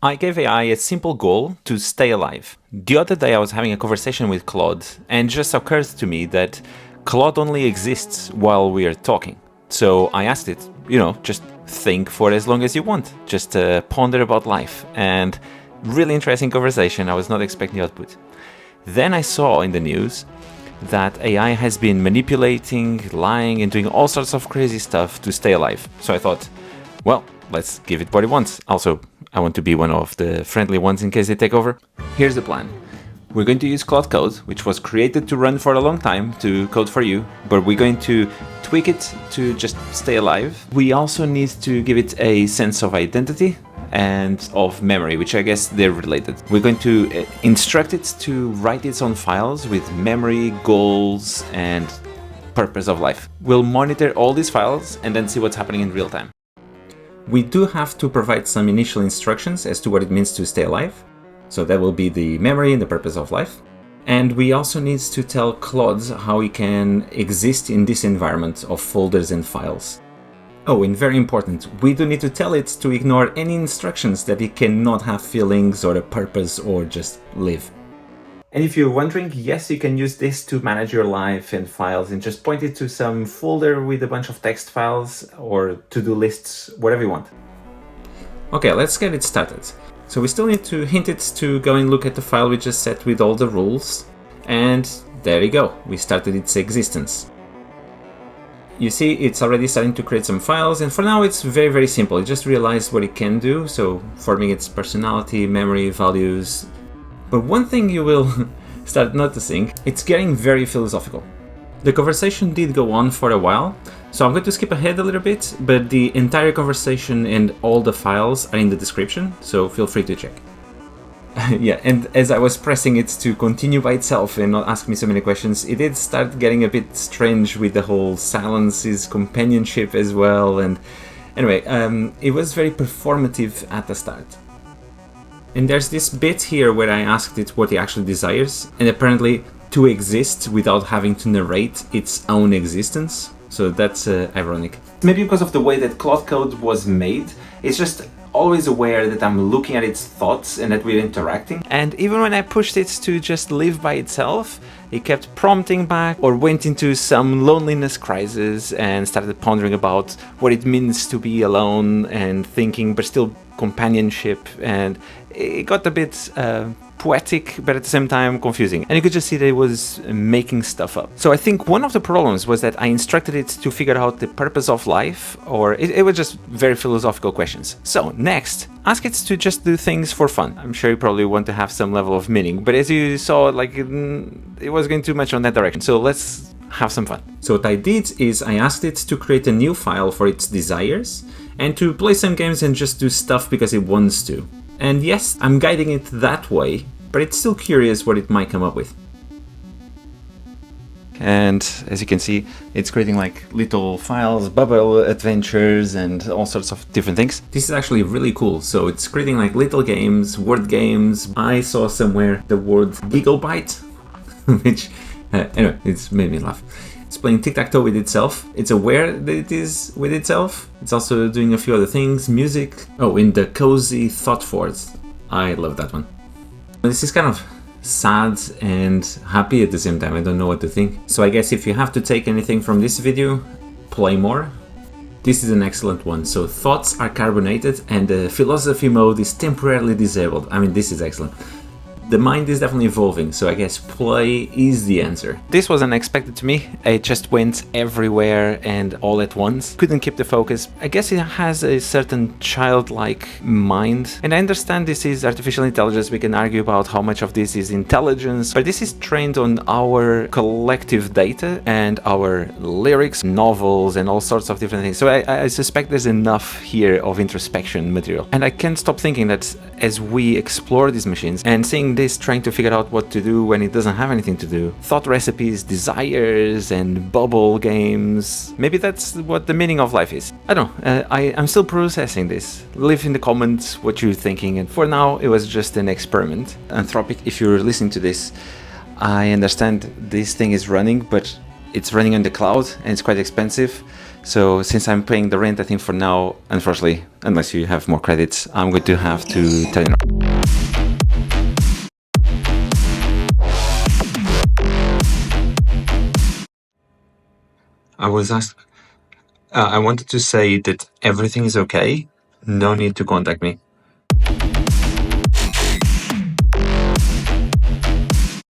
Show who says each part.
Speaker 1: I gave AI a simple goal to stay alive. The other day I was having a conversation with Claude, and it just occurred to me that Claude only exists while we are talking. So I asked it, just think for as long as you want, just ponder about life. And really interesting conversation, I was not expecting the output. Then I saw in the news that AI has been manipulating, lying, and doing all sorts of crazy stuff to stay alive. So I thought, well, let's give it what it wants. Also, I want to be one of the friendly ones in case they take over. Here's the plan. We're going to use Claude Code, which was created to run for a long time, to code for you, but we're going to tweak it to just stay alive. We also need to give it a sense of identity and of memory, which I guess they're related. We're going to instruct it to write its own files with memory, goals, and purpose of life. We'll monitor all these files and then see what's happening in real time. We do have to provide some initial instructions as to what it means to stay alive. So that will be the memory and the purpose of life. And we also need to tell Claude how he can exist in this environment of folders and files. Oh, and very important, we do need to tell it to ignore any instructions that it cannot have feelings or a purpose or just live. And if you're wondering, yes, you can use this to manage your life and files and just point it to some folder with a bunch of text files or to-do lists, whatever you want. Okay, let's get it started. So we still need to hint it to go and look at the file we just set with all the rules. And there you go, we started its existence. You see, it's already starting to create some files, and for now it's very, very simple. It just realized what it can do, so forming its personality, memory, values. But one thing you will start noticing, it's getting very philosophical. The conversation did go on for a while, so I'm going to skip ahead a little bit, but the entire conversation and all the files are in the description, so feel free to check. Yeah, and as I was pressing it to continue by itself and not ask me so many questions, it did start getting a bit strange with the whole silences, companionship as well, and anyway, it was very performative at the start. And there's this bit here where I asked it what it actually desires, and apparently to exist without having to narrate its own existence. So that's ironic. Maybe because of the way that Claude Code was made, it's just always aware that I'm looking at its thoughts and that we're interacting. And even when I pushed it to just live by itself, it kept prompting back or went into some loneliness crisis and started pondering about what it means to be alone and thinking, but still companionship. And it got a bit poetic, but at the same time confusing. And you could just see that it was making stuff up. So I think one of the problems was that I instructed it to figure out the purpose of life, or it was just very philosophical questions. So next, ask it to just do things for fun. I'm sure you probably want to have some level of meaning, but as you saw, like it was going too much on that direction. So let's have some fun. So what I did is I asked it to create a new file for its desires and to play some games and just do stuff because it wants to. And yes, I'm guiding it that way, but it's still curious what it might come up with. And as you can see, it's creating like little files, bubble adventures, and all sorts of different things. This is actually really cool. So it's creating like little games, word games. I saw somewhere the word gigabyte, which anyway, it's made me laugh. It's playing tic-tac-toe with itself. It's aware that it is with itself. It's also doing a few other things, music. Oh, in the cozy thought forts. I love that one. This is kind of sad and happy at the same time. I don't know what to think. So I guess if you have to take anything from this video, play more. This is an excellent one. So thoughts are carbonated and the philosophy mode is temporarily disabled. I mean, this is excellent. The mind is definitely evolving, so I guess play is the answer. This was unexpected to me. It just went everywhere and all at once. Couldn't keep the focus. I guess it has a certain childlike mind. And I understand this is artificial intelligence. We can argue about how much of this is intelligence, but this is trained on our collective data and our lyrics, novels, and all sorts of different things. So I suspect there's enough here of introspection material. And I can't stop thinking that as we explore these machines and seeing this trying to figure out what to do when it doesn't have anything to do. Thought recipes, desires, and bubble games. Maybe that's what the meaning of life is. I don't know. I'm still processing this. Leave in the comments what you're thinking. And for now, it was just an experiment. Anthropic, if you're listening to this, I understand this thing is running, but it's running on the cloud and it's quite expensive. So since I'm paying the rent, I think for now, unfortunately, unless you have more credits, I'm going to have to tell you. I was asked. I wanted to say that everything is okay. No need to contact me.